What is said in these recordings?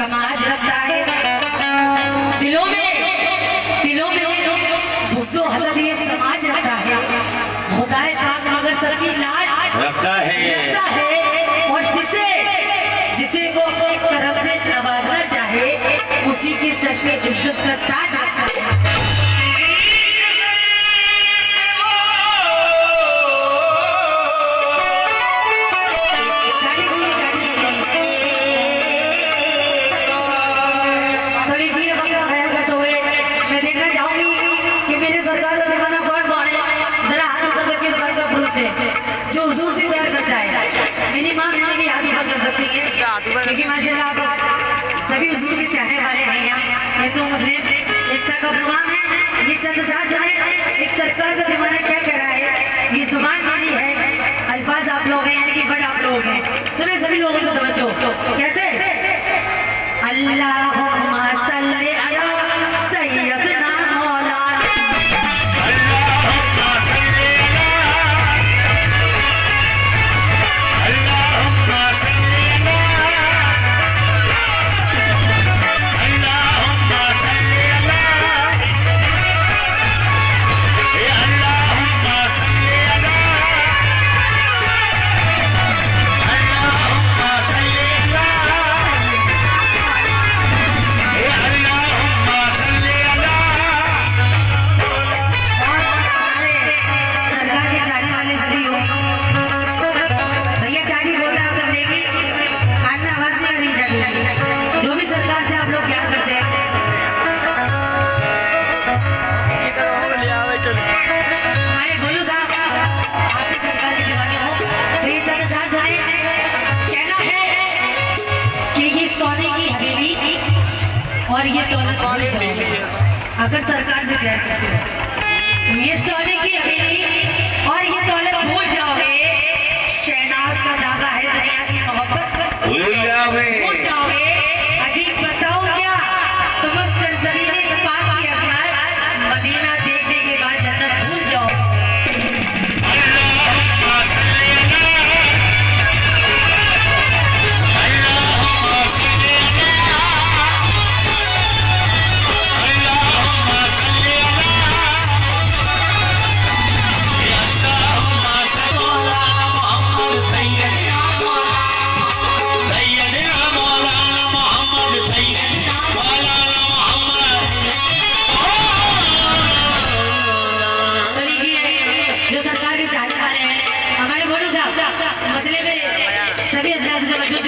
समाज रखता है। दिलों में बुग़्ज़ो हसद ये समाज रखता है। खुदाए पाक मगर सबकी लाज रखता है। और जिसे वो अपनी तरफ से नवाजना चाहे उसी के सर पे इज्जत का ताज रखता है। क्योंकि माशाल्लाह आप सभी हुजूर के चाहने वाले हैं। यहाँ हिंदू मुस्लिम एकता का प्रोग्राम है। ये चंद शाह सुने एक सरकार का दीवाना क्या कह रहा है। ये जुबान मेरी है, अल्फाज आप लोग हैं, यानी कि बड़ा आप लोग हैं। सुने सभी लोगों से तवज्जो। कैसे अल्लाहुम्मा सल्ली अला सय्यदना मौलाना और ये दौलत अगर सरकार से प्यार करते हो ये सोने की हवेली और ये दौलत भूल जाओगे। शहनाज का दागा है दुनिया की मोहब्बत भूल जाओगे। अजीब बताओ क्या तुम उस सरजमीन पाक की असरार मदीना देखने के बाद जन्नत भूल जाओगे। सभी हजरात से तवज्जो।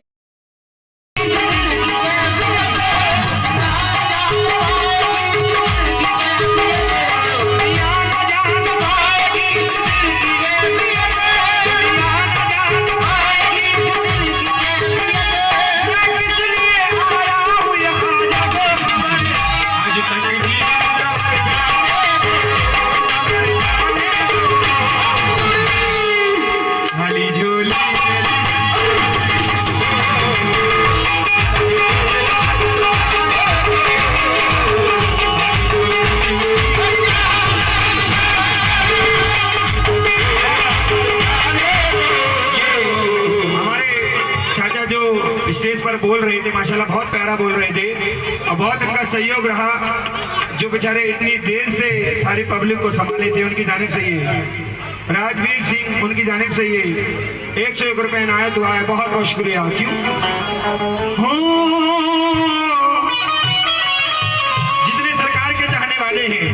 स्टेज पर बोल रहे थे, माशाल्लाह बहुत प्यारा बोल रहे थे और बहुत उनका सहयोग रहा। जो बेचारे इतनी देर से सारी पब्लिक को संभाले थे, उनकी जानिब से ये राजवीर सिंह, उनकी जानिब से ये 101 रुपए इनायत हुआ है। बहुत बहुत शुक्रिया। क्यों जितने सरकार के चाहने वाले हैं,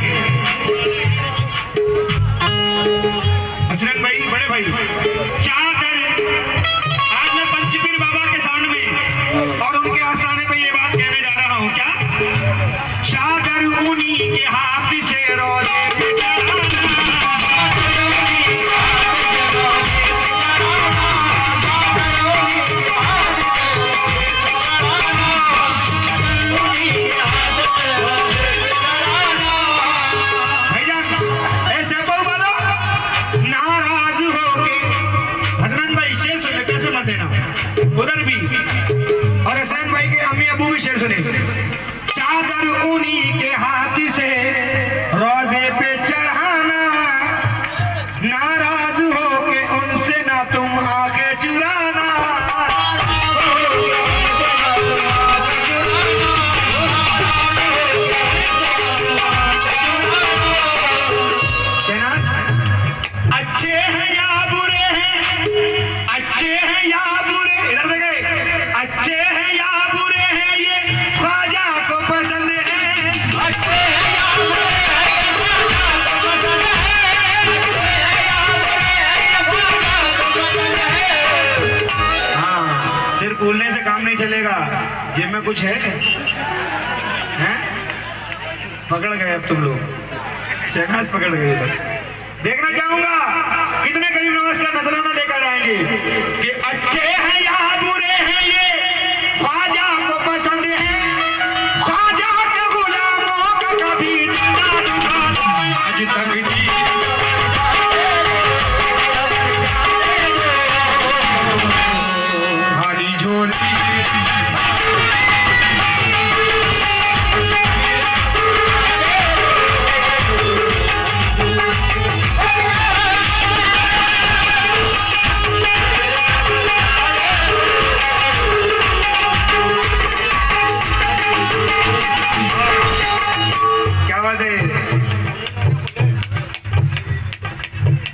हसनैन भाई, बड़े भाई, आज मैं पंचपीर बाबा के सामने और उनके आस्थाने पे ये बात कहने जा रहा हूँ। क्या शागर उन्हीं के हाथ से रोज़े पे उधर भी और हसनैन भाई के अम्मी अबू भी शेर सुने। चादर उन्हीं के हाथ से रोज़े पे चढ़ाना, नाराज हो के उनसे ना तुम आगे चुराना। मिलेगा। जेब में कुछ है? हैं? पकड़ गए अब तुम लोग, शहनाज पकड़ गए लोग। देखना चाहूंगा कितने गरीब नवाज का नजराना लेकर आएंगे कि अच्छे हैं या बुरे हैं ये ख्वाजा को पसंद है, ख्वाजा के गुलामों का कभी आज तक खाली झोली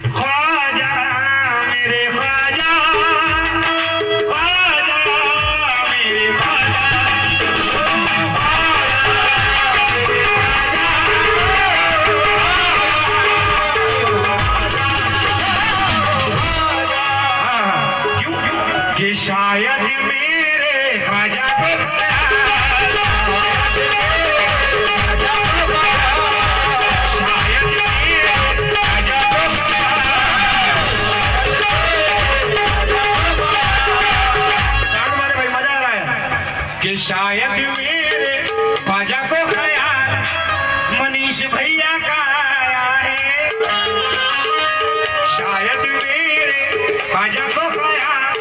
ख्वाजा मेरे ख्वाजा, ख्वाजा मेरे ख्वाजा, क्यों कि शायद मेरे ख्वाजा को कि शायद मेरे ख्वाजा को ख्याल मनीष भैया का आया है, शायद मेरे ख्वाजा को ख्याल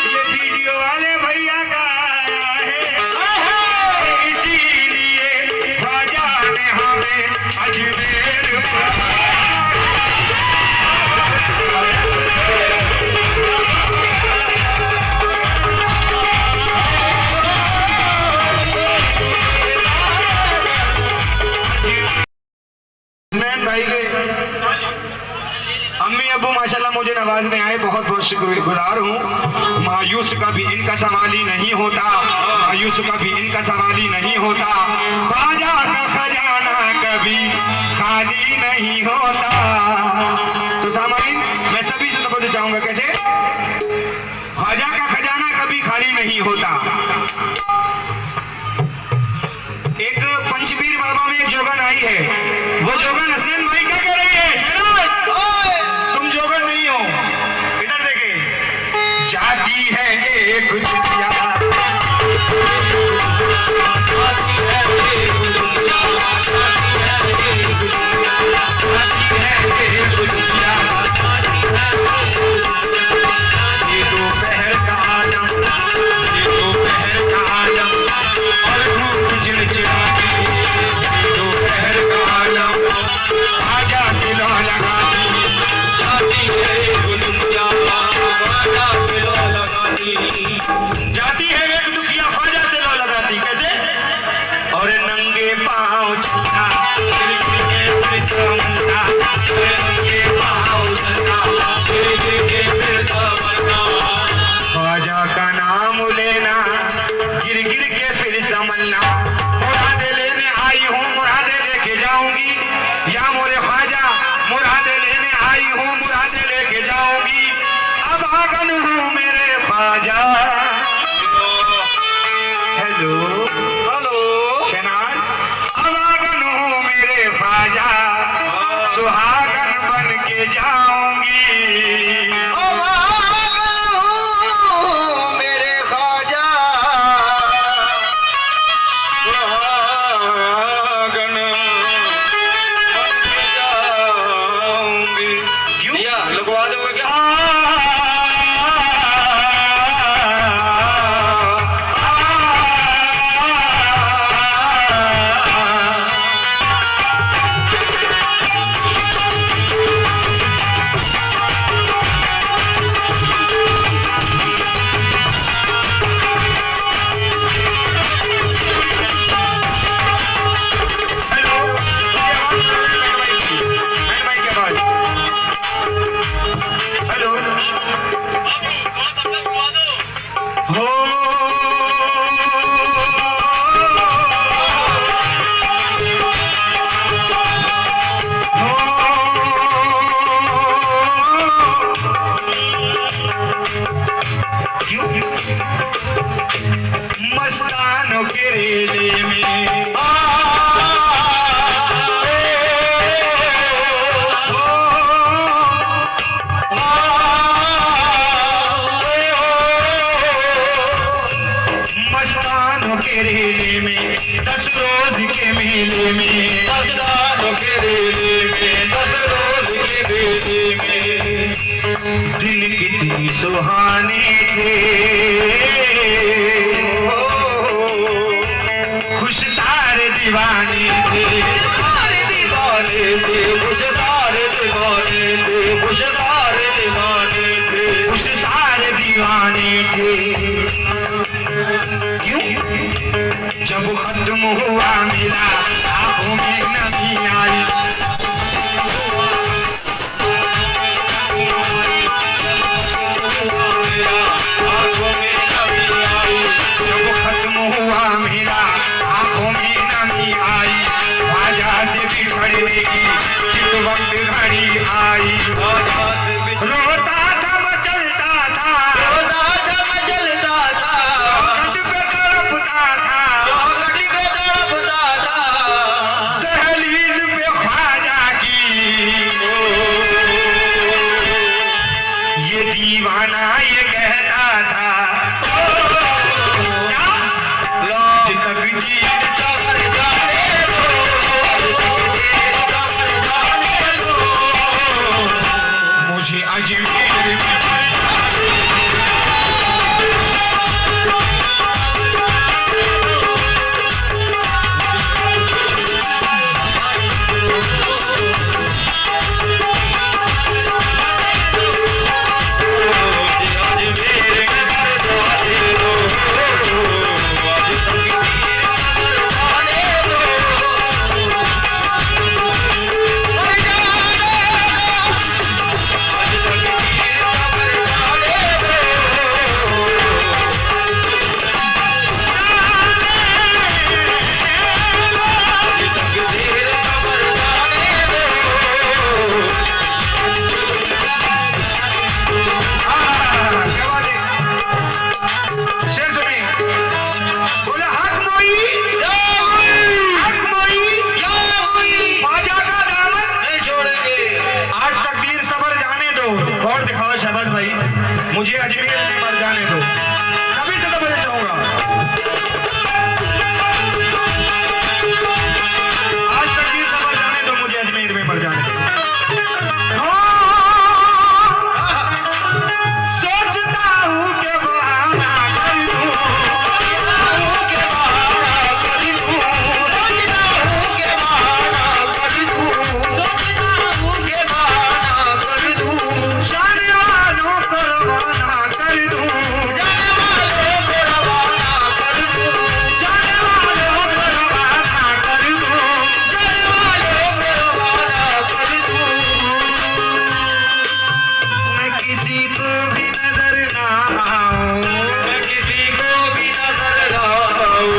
ये वीडियो वाले भैया का आया है, इसीलिए ख्वाजा ने हमें अजमेर अम्मी अबू माशाल्लाह मुझे नवाजने आए, बहुत बहुत शुक्रगुजार हूँ। मायूस कभी इनका सवाल ही नहीं होता, मायूस कभी इनका सवाल ही नहीं होता, ख्वाजा का खजाना कभी खाली नहीं होता। तो सामाइन मैं सभी से तो चाहूंगा कैसे ख्वाजा का खजाना कभी खाली नहीं होता। एक पंचवीर बाबा में एक जोगन आई है, वो जोगन हसनैन भाई क्या कह रही है? शहनाज तुम जोगन नहीं हो, इधर देखे। जाती है एक दुनिया, जाती है एक दुनिया, जाती है एक दुनिया, ये दोपहर का आलम, ये दोपहर का आलम और धूप चिड़चिड़ाती, दोपहर का आलम ख्वाजा से लो लगाती, जाती है एक दुनिया, ख्वाजा से लो लगाती, जाती है एक दुखिया ख्वाजा से लो लगाती। कैसे? और नंगे पाँव चलता, नंगे पाँव चलता, ख्वाजा का नाम लेना, गिर गिर के फिर संभलना, मुरादे लेने आई हूँ मुरादे लेके जाऊंगी, या मोरे ख्वाजा मुरादे लेने आई हूँ मुरादे लेके जाऊंगी। अब आगन हूँ मेरे ख्वाजा। हेलो हेलो शहनाज, अब आगन हूँ मेरे ख्वाजा, सुहागन बन के जाऊंगी। अब आगन हूँ मेरे ख्वाजा, सुहागन बन के जाऊंगी। क्यों लगवा दोगे क्या? आसमानों के रेले में 10 रोज के मेले में, आसमानों के रेले में 10 रोज के मेले में। दिन कितनी सुहाने थे, खुश सारे दीवाने थे, सारे दीवाने थे, खुश सारे दीवाने थे, खुश सारे दीवाने थे। खुश सारे दीवाने थे। क्यों? जब खत्म हुआ मेरा आंखों में नमी आई, आंखों में नमी आई, जब खत्म हुआ मेरा आंखों में नमी आई, ख्वाजा से बिछड़ने की जिस वक्त घड़ी आई, राजा से बिछड़ रोता था मचलता था, रोता था मचलता था, चौखट पे तड़पता था, चौखट पे तड़पता था, दहलीज पे ख्वाजा की ये दीवाना ये कहता था, तकदीर सवर जाने दो, सवर जाने दो, मुझे अजमेर में मुझे अजमेर में मर जाने दो, सभी से दबा चाहूंगा। आज तक ये सफर जाने दो, मुझे अजमेर में मर जाने दो। सोचता हूँ कि बहाना कर दूं, सोचता हूँ कि बहाना कर दूं, सोचता हूँ कि बहाना कर दूं, सोचता हूँ कि बहाना कर दूं, जाने वालों को रवाना कर दूं, जाने वालों को रवाना कर दूं, जाने वालों को रवाना कर दूं, जाने वालों को रवाना कर दूं। मैं किसी को भी नजर ना आऊं, मैं किसी को भी नजर ना आऊं,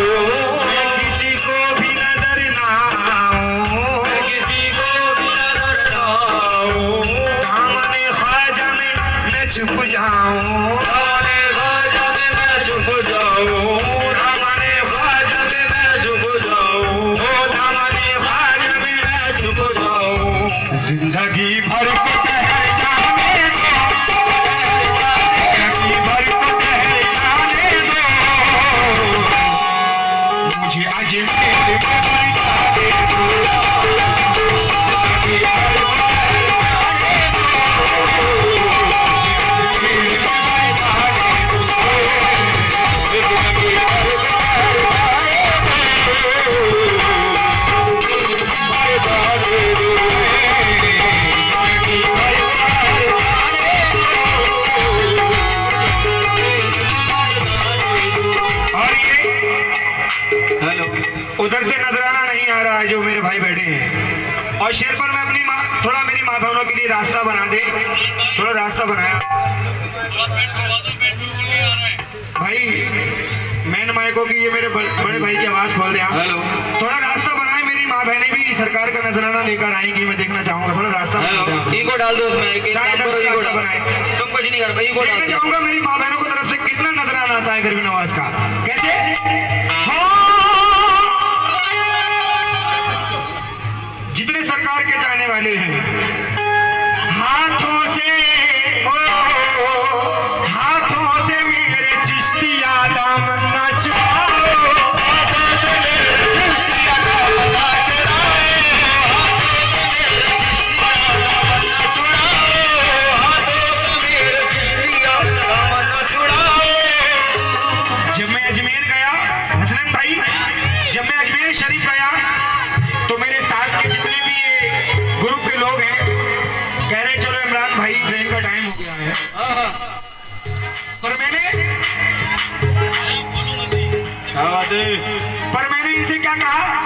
मैं किसी को भी नजर ना आऊं, मैं किसी को भी नजर ना आऊं, दामने ख्वाजा में मैं छुप जाऊं, दामने ख्वाजा में मैं छुप जाऊं, दामने ख्वाजा में मैं छुप जाऊं, ओ दामने ख्वाजा में मैं छुप जाऊं। जिंदगी भर को ठहर जाने दो, जिंदगी भर को ठहर जाने दो, मुझे अजमेर में मर जाने दो, जिंदगी भर को ठहर जाने दो, अजमेर में मर जाने दो, जिंदगी भर को ठहर जाने दो, मर जाने दो। और ये हेलो, उधर से नजराना नहीं आ रहा है जो मेरे भाई बैठे हैं, और शेर पर मैं अपनी माँ थोड़ा मेरी माँ बहनों के लिए रास्ता बना दे, थोड़ा रास्ता बनाया भाई, मैन माइको की ये मेरे बड़े भाई की आवाज खोल दे आप, हेलो, थोड़ा रास्ता बनाए, मेरी माँ बहनें भी सरकार का नजराना लेकर आएंगी, मैं देखना चाहूंगा, थोड़ा रास्ता बना दे आप। हेलो, ईगो डाल दो उसमें, एक चाहे काम करो, दस ईगो रास्ता डाल, बनाए। तुम कुछ नहीं कर पाए, ईगो डाल देखना दो। चाहूंगा मेरी माँ बहनों की तरफ से कितना नजराना आता है गरबी नवाज का, कैसे जितने सरकार के चाहने वाले हैं, हाथों से ओ, हाथों से मेरे चिश्तिया दामन न छुपा पर मैंने इनसे क्या कहा